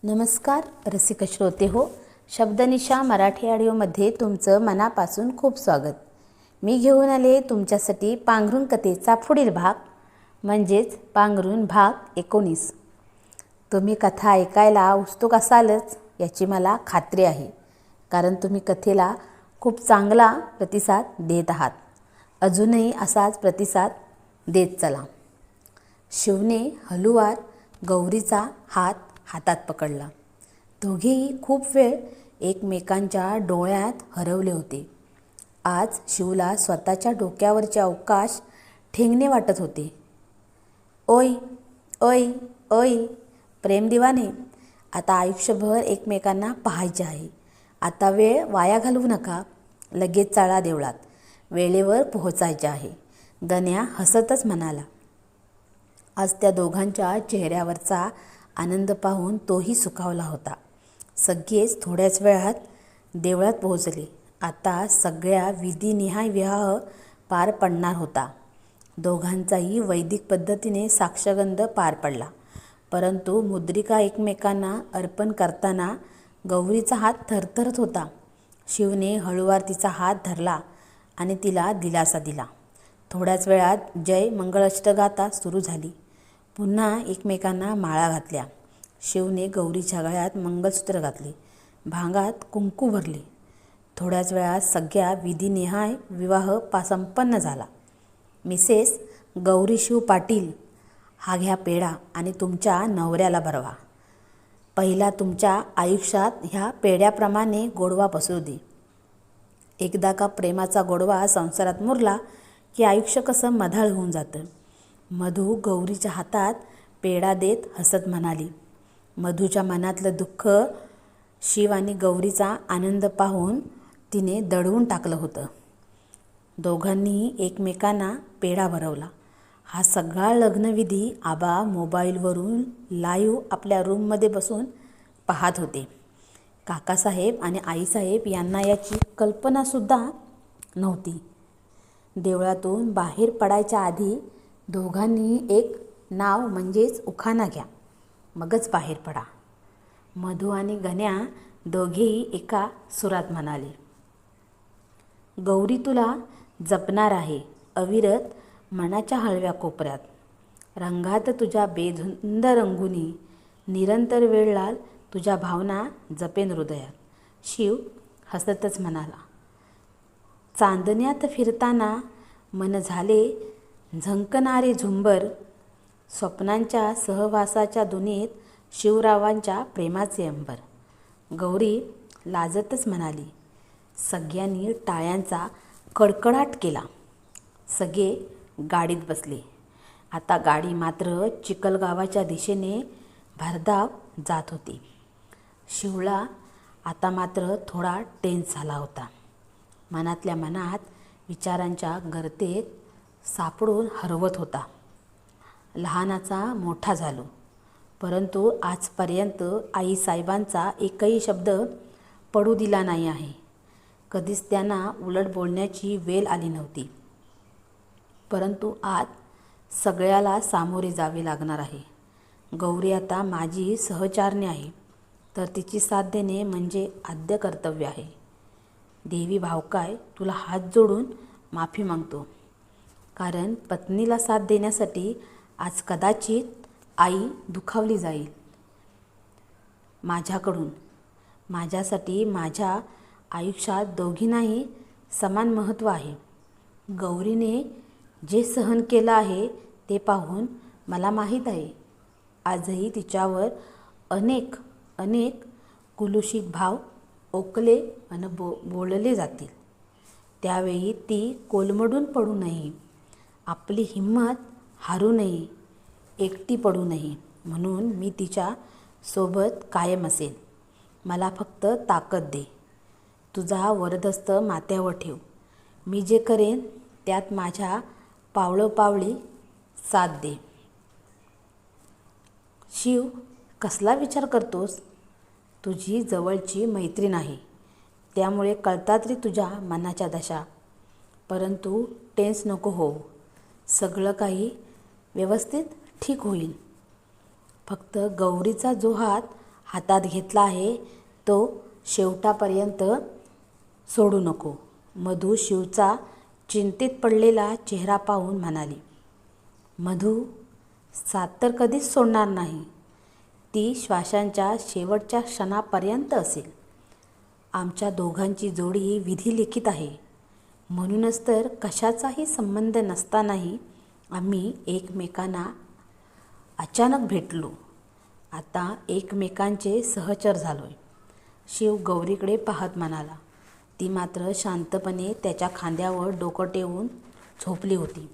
नमस्कार रसिक श्रोते हो, शब्दनिशा मराठी ऑडिओमध्ये तुमचं मनापासून खूप स्वागत. मी घेऊन आले तुमच्यासाठी पांघरूण कथेचा पुढील भाग, म्हणजेच पांघरूण भाग 19. तुम्ही कथा ऐकायला उत्सुक असालच याची मला खात्री आहे, कारण तुम्ही कथेला खूप चांगला प्रतिसाद देत आहात. अजूनही असाच प्रतिसाद देत चला. शिवने हळूवार गौरीचा हातात पकडला. दोघेही खूप वेळ एकमेकांच्या डोळ्यात हरवले होते. आज शिवला स्वतःच्या डोक्यावरचे अवकाश ठेंगणे वाटत होते. ओय ओय ओय प्रेम दिवाने, आता आयुष्यभर एकमेकांना पाहायचे आहे. आता वेळ वाया घालवू नका. लगेच चला देवळात, वेळेवर पोहोचायचे आहे. गण्या हसतच म्हणाला. आज त्या दोघांच्या चेहऱ्यावरचा आनंद पाहून तोही सुखावला होता. सगळेच थोड्याच वेळात देवळात पोहोचले. आता सगळ्या विधिनिहाय विवाह पार पडणार होता. दोघांचाही वैदिक पद्धतीने साक्षगंध पार पडला. परंतु मुद्रिका एकमेकांना अर्पण करताना गौरीचा हात थरथरत होता. शिवने हळूवार तिचा हात धरला आणि तिला दिलासा दिला. थोड्याच वेळात जय मंगळाष्टगाथा सुरू झाली. पुन्हा एकमेकांना माळा घातल्या. शिवने गौरीच्या गळ्यात मंगळसूत्र घातले. भांगात कुंकू भरले. थोड्याच वेळात सगळ्या विधिनिहाय विवाह संपन्न झाला. मिसेस गौरी शिव पाटील, हा घ्या पेढा आणि तुमच्या नवऱ्याला भरवा. पहिला तुमच्या आयुष्यात ह्या पेढ्याप्रमाणे गोडवा पसरू दे. एकदा का प्रेमाचा गोडवा संसारात मुरला की आयुष्य कसं मधाळ होऊन जातं. मधू गौरीच्या हातात पेढा देत हसत म्हणाली. मधूच्या मनातलं दुःख शिव आणि गौरीचा आनंद पाहून तिने दडवून टाकलं होतं. दोघांनीही एकमेकांना पेढा भरवला. हा सगळा लग्नविधी आबा मोबाईलवरून लाईव्ह आपल्या रूममध्ये बसून पाहत होते. काकासाहेब आणि आईसाहेब यांना याची कल्पनासुद्धा नव्हती. देवळातून बाहेर पडायच्या आधी दोघांनी एक नाव म्हणजेच उखाणा घ्या, मगच बाहेर पडा. मधू आणि गण्या दोघेही एका सुरात म्हणाले. गौरी तुला जपणार आहे अविरत मनाच्या हळव्या कोपऱ्यात. रंगात तुझ्या बेधुंद रंगुनी निरंतर वेळ लाल तुझ्या भावना जपेन हृदयात. शिव हसतच म्हणाला. चांदण्यात फिरताना मन झाले झंकणारे झुंबर. स्वप्नांच्या सहवासाच्या दुनीत शिवरावांच्या प्रेमाचे अंबर. गौरी लाजतच म्हणाली. सगळ्यांनी टाळ्यांचा कडकडाट केला. सगळे गाडीत बसले. आता गाडी मात्र चिखलगावाच्या दिशेने भरधाव जात होती. शिवला आता मात्र थोडा टेन्स झाला होता. मनातल्या मनात विचारांच्या गर्तेत सापडून हरवत होता. लहानाचा मोठा झालो, परंतु आजपर्यंत आईसाहेबांचा एकही शब्द पडू दिला नाही आहे. कधीच त्यांना उलट बोलण्याची वेळ आली नव्हती. परंतु आज सगळ्याला सामोरे जावे लागणार आहे. गौरी आता माझी सहचारणी आहे, तर तिची साथ देणे म्हणजे आद्य कर्तव्य आहे. देवी भावकाय तुला हात जोडून माफी मागतो, कारण पत्नीला साथ देण्यासाठी आज कदाचित आई दुखावली जाईल. माझ्याकडून माझ्यासाठी माझ्या आयुष्यात दोघींनाही समान महत्त्व आहे. गौरीने जे सहन केलं आहे ते पाहून मला माहीत आहे आजही तिच्यावर अनेक अनेक कुलुषिक भाव ओकले आणि बोलले जातील. त्यावेळी ती कोलमडून पडू नये, आपली हिंमत हारू नये, एकटी पडू नये, म्हणून मी तिच्या सोबत कायम असेन. मला फक्त ताकद दे. तुझा वरदहस्त माथ्यावर ठेव. मी जे करेन त्यात माझ्या पावलोपावली साथ दे. शिव, कसला विचार करतोस? तुझी जवळची मैत्रीण आहे, त्यामुळे कळतात रे तुझ्या मनाच्या दशा. परंतु टेन्स नको होऊ. सगळं काही व्यवस्थित ठीक होईल. फक्त गौरीचा जो हात हातात घेतला आहे तो शेवटापर्यंत सोडू नको. मधू शिवचा चिंतेत पडलेला चेहरा पाहून म्हणाली, मधू, साथ तर कधीच सोडणार नाही. ती श्वासांच्या शेवटच्या क्षणापर्यंत असेल. आमच्या दोघांची जोडी विधिलिखित आहे. म्हणूनच तर कशाचाही संबंध नसतानाही आम्ही एकमेकांना अचानक भेटलो. आता एकमेकांचे सहचर झालोय. शिव गौरीकडे पाहत म्हणाला. ती मात्र शांतपणे त्याच्या खांद्यावर डोकं ठेवून झोपली होती.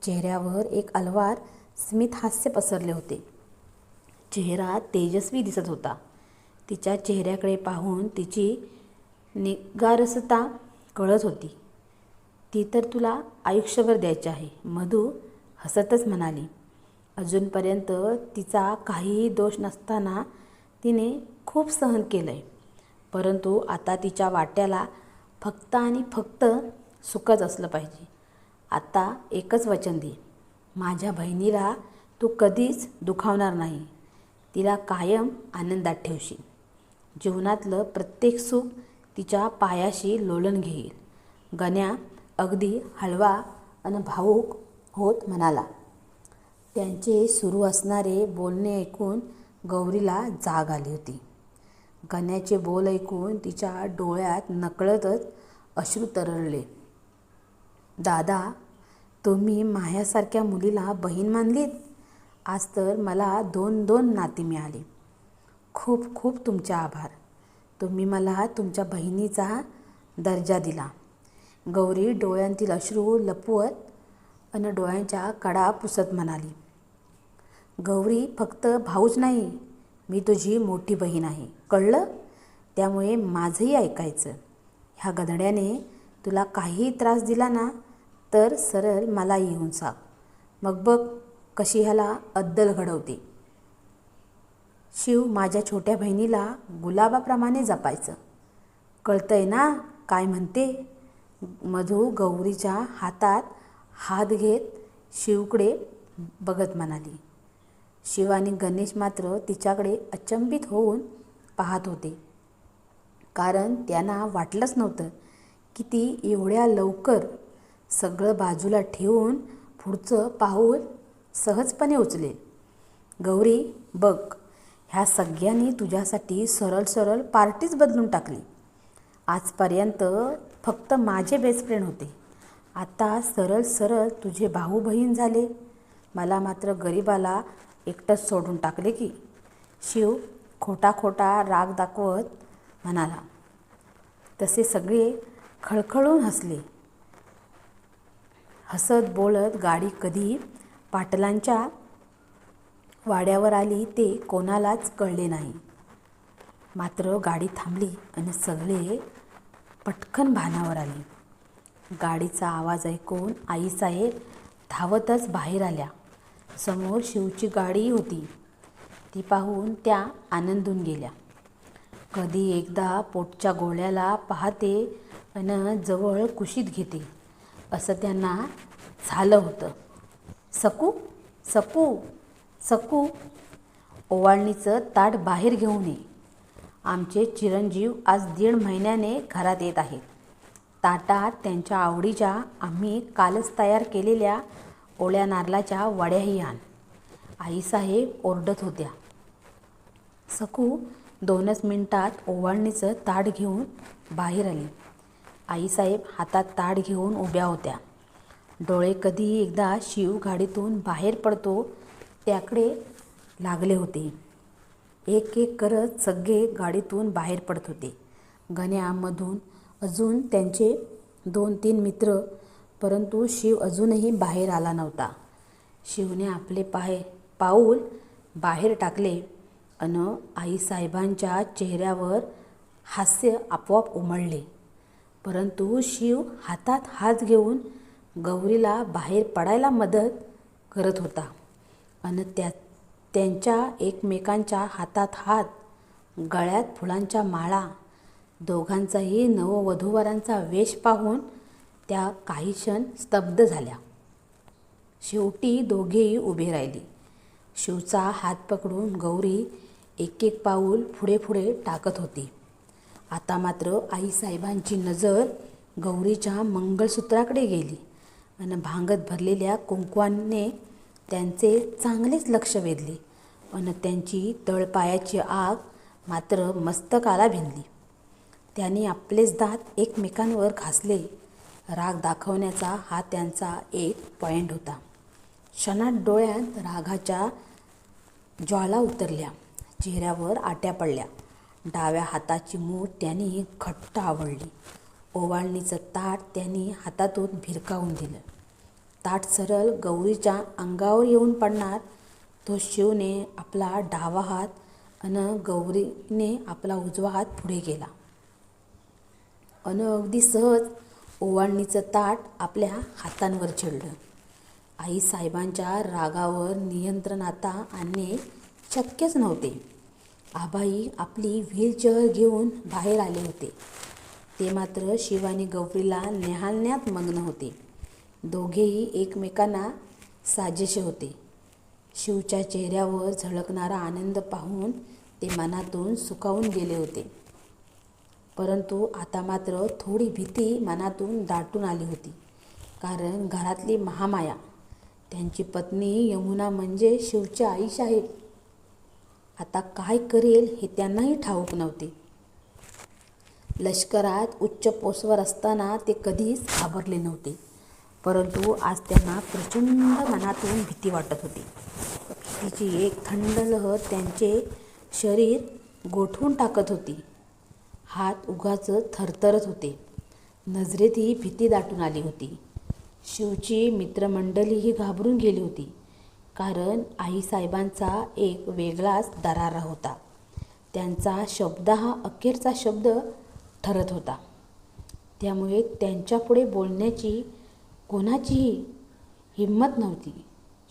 चेहऱ्यावर एक अलवार स्मित हास्य पसरले होते. चेहरा तेजस्वी दिसत होता. तिच्या चेहऱ्याकडे पाहून तिची निगारसता कळत होती. ती तर तुला आयुष्यभर द्यायची आहे, मधू हसतच म्हणाली. अजूनपर्यंत तिचा काहीही दोष नसताना तिने खूप सहन केलं आहे. परंतु आता तिच्या वाट्याला फक्त आणि फक्त सुखच असलं पाहिजे. आता एकच वचन दे, माझ्या बहिणीला तू कधीच दुखावणार नाही. तिला कायम आनंदात ठेवशील. जीवनातलं प्रत्येक सुख तिच्या पायाशी लोळण घेईल. गण्या अगदी हळवा आणि भावूक होत म्हणाला. त्यांचे सुरू असणारे बोलणे ऐकून गौरीला जाग आली होती. गण्याचे बोल ऐकून तिच्या डोळ्यात नकळतच अश्रू तरळले. दादा, तुम्ही मायासारख्या मुलीला बहीण मानलीत. आज तर मला 2 नाती मिळाली. खूप खूप तुमचे आभार. तुम्ही मला तुमच्या बहिणीचा दर्जा दिला. गौरी डोळ्यांतील अश्रू लपवत आणि डोळ्यांच्या कडा पुसत म्हणाली. गौरी, फक्त भाऊच नाही, मी तुझी मोठी बहीण आहे, कळलं? त्यामुळे माझंही ऐकायचं. ह्या गधड्याने तुला काहीही त्रास दिला ना तर सरळ मला येऊन सांग. मग बघ कशी ह्याला अद्दल घडवते. शिव माझ्या छोट्या बहिणीला गुलाबाप्रमाणे जपायचं. कळतंय ना काय म्हणते? मधू गौरीच्या हातात हात घेत शिवकडे बघत म्हणाली. शिव आणि गणेश मात्र तिच्याकडे अचंबित होऊन पाहत होते. कारण त्यांना वाटलंच नव्हतं की ती एवढ्या लवकर सगळं बाजूला ठेवून पुढचं पाऊल सहजपणे उचलेल. गौरी बघ, ह्या सगळ्यांनी तुझ्यासाठी सरळ पार्टीच बदलून टाकली. आजपर्यंत फक्त माझे बेस्ट फ्रेंड होते, आता सरळ तुझे भाऊ बहीण झाले. मला मात्र गरीबाला एकटंच सोडून टाकले की. शिव खोटा राग दाखवत म्हणाला. तसे सगळे खळखळून हसले. हसत बोलत गाडी कधी पाटलांच्या वाड्यावर आली ते कोणालाच कळले नाही. मात्र गाडी थांबली आणि सगळे पटकन भानावर आले. गाडीचा आवाज ऐकून आईसाहेब धावतच बाहेर आल्या. समोर शिवची गाडी होती. ती पाहून त्या आनंदून गेल्या. कधी एकदा पोटच्या गोळ्याला पाहते आणि जवळ कुशीत घेते असं त्यांना झालं होतं. सकू सकू सकू, ओवाळणीचं ताट बाहेर घेऊन ये. आमचे चिरंजीव आज 1.5 महिन्याने घरात येत आहेत. ताटात त्यांच्या आवडीच्या आम्ही कालच तयार केलेल्या ओल्या नारळाच्या वड्याही आण. आईसाहेब ओरडत होत्या. सकू 2च मिनिटात ओवाळणीचं ताट घेऊन बाहेर आली. आईसाहेब हातात ताट घेऊन उभ्या होत्या. डोळे कधी एकदा शिव गाडीतून बाहेर पडतो त्याकडे लागले होते. एक करत सगळे गाडीतून बाहेर पडत होते. गण्यामधून अजून त्यांचे 2-3 मित्र, परंतु शिव अजूनही बाहेर आला नव्हता. शिवने आपले पाऊल बाहेर टाकले आणि आईसाहेबांच्या चेहऱ्यावर हास्य आपोआप उमळले. परंतु शिव हातात हात घेऊन गौरीला बाहेर पडायला मदत करत होता आणि त्यांच्या एकमेकांच्या हातात हात, गळ्यात फुलांच्या माळा, दोघांचाही नववधूवरांचा वेश पाहून त्या काही क्षण स्तब्ध झाल्या. शेवटी दोघेही उभे राहिले. शिवचा हात पकडून गौरी एक एक पाऊल पुढे पुढे टाकत होती. आता मात्र आईसाहेबांची नजर गौरीच्या मंगळसूत्राकडे गेली आणि भांगत भरलेल्या कुंकवाने त्यांचे चांगलेच लक्ष वेधले आणि त्यांची तळपायाची आग मात्र मस्तकाला भिनली. त्यांनी आपलेच दात एकमेकांवर घासले. राग दाखवण्याचा हा त्यांचा एक पॉईंट होता. क्षणात डोळ्यात रागाच्या ज्वाला उतरल्या, चेहऱ्यावर आट्या पडल्या. डाव्या हाताची मूठ त्यांनी घट्ट आवळली. ओवाळणीचं ताट त्यांनी हातातून भिरकावून दिलं. ताट सरळ गौरीच्या अंगावर येऊन पडणार तो शिवने आपला डावा हात आणि गौरीने आपला उजवा हात पुढे केला आणि अगदी सहज ओवाळणीचं ताट आपल्या हातांवर चिडलं. आईसाहेबांच्या रागावर नियंत्रण आता आणणे शक्यच नव्हते. आबाई आपली व्हीलचेअर घेऊन बाहेर आले होते. ते मात्र शिव आणि गौरीला न्याहाळण्यात मग्न होते. दोघेही एकमेकांना साजेसे होते. शिवच्या चेहऱ्यावर झळकणारा आनंद पाहून ते मनातून सुखावून गेले होते. परंतु आता मात्र थोडी भीती मनातून दाटून आली होती. कारण घरातली महामाया, त्यांची पत्नी यमुना म्हणजे शिवची आईसाहेब आता काय करेल हे त्यांनाही ठाऊक नव्हते. लष्करात उच्च पोस्टवर असताना ते कधीच घाबरले नव्हते. परंतु आज त्यांना प्रचंड मनातून भीती वाटत होती. भीतीची एक थंड लहर त्यांचे शरीर गोठवून टाकत होती. हात उगाच थरथरत होते. नजरेतही भीती दाटून आली होती. शिवची मित्रमंडळीही घाबरून गेली होती. कारण आईसाहेबांचा एक वेगळाच दरारा होता. त्यांचा शब्द हा अखेरचा शब्द ठरत होता. त्यामुळे त्यांच्यापुढे बोलण्याची कोणाचीही हिंमत नव्हती.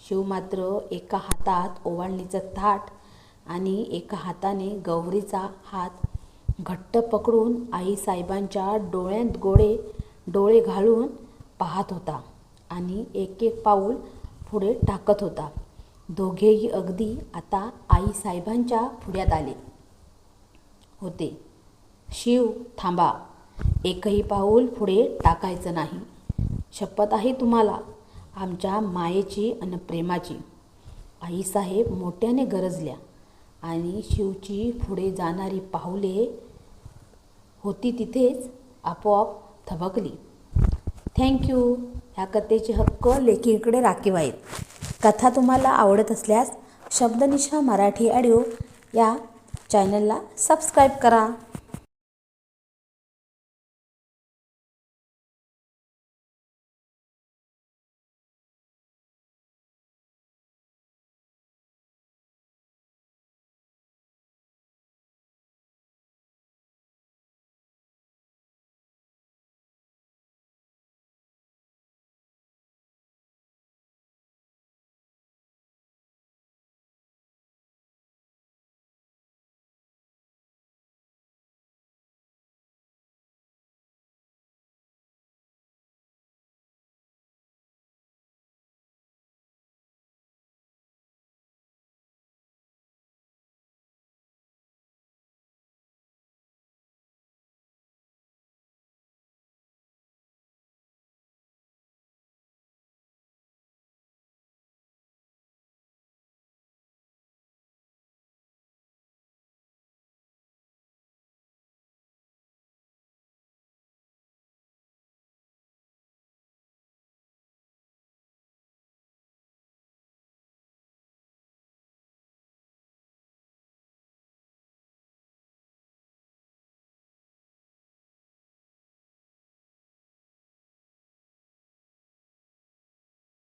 शिव मात्र एका हातात ओवाळणीचं ताट आणि एका हाताने गौरीचा हात घट्ट पकडून आईसाहेबांच्या डोळ्यात डोळे घालून पाहत होता आणि एक एक पाऊल पुढे टाकत होता. दोघेही अगदी आता आईसाहेबांच्या पुढ्यात आले होते. शिव, थांबा, एकही पाऊल पुढे टाकायचं नाही. शपथ आहे तुम्हाला आमच्या मायेची आणि प्रेमाची. आईसाहेब मोठ्याने गरजल्या आणि शिवची पुढे जाणारी पाऊले होती तिथेच आपोआप थबकली. थँक्यू. ह्या कथेचे हक्क लेखीकडे राखीव आहेत. कथा तुम्हाला आवडत असल्यास शब्दनिशा मराठी ऑडिओ या चॅनलला सबस्क्राईब करा.